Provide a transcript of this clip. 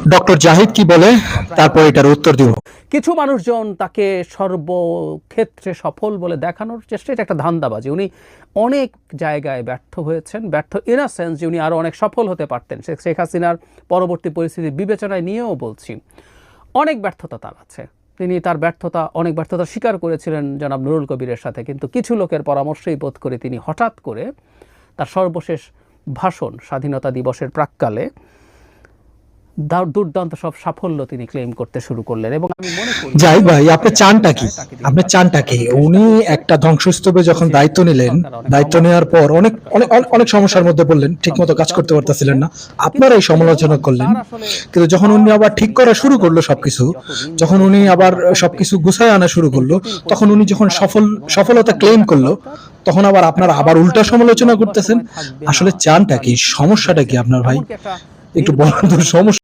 Doctor Zahid কি বলে তারপর এটার উত্তর দিব। কিছু মানুষজন তাকে সর্বক্ষেত্রে সফল বলে দেখানোর চেষ্টা, এটা একটা ধান্দাবাজি। উনি অনেক জায়গায় ব্যর্থ হয়েছেন, ব্যর্থ ইন আ সেন্স যে উনি আরও অনেক সফল হতে পারতেন। শেখ হাসিনার পরবর্তী পরিস্থিতি বিবেচনায় নিয়েও বলছি, অনেক ব্যর্থতা তার আছে। তিনি তার অনেক ব্যর্থতা স্বীকার করেছিলেন জনাব নুরুল কবিরের সাথে, কিন্তু কিছু লোকের পরামর্শেই বোধ করে তিনি হঠাৎ করে তার সর্বশেষ ভাষণ স্বাধীনতা দিবসের প্রাক্কালে দুর্দান্ত সব সাফল্য তিনি ক্লেম করতে শুরু করলেন। এবং আমি মনে করি যাই ভাই, আপনি চানটা কি উনি একটা ধ্বংসস্তূপে যখন দায়িত্ব নিলেন, দায়িত্ব নেওয়ার পর অনেক অনেক অনেক সমস্যার মধ্যে পড়লেন, ঠিক মতো কাজ করতে পারতেছিলেন না, আপনারা এই সমালোচনা করলেন। কিন্তু যখন উনি আবার ঠিক করা শুরু করলো সবকিছু, যখন উনি আবার সবকিছু গুছায় আনা শুরু করলো, তখন উনি যখন সফলতা ক্লেম করলো, তখন আবার আপনারা আবার উল্টা সমালোচনা করতেছেন। আসলে চানটা কি, সমস্যাটা কি আপনার ভাই? একটু বলার সমস্যা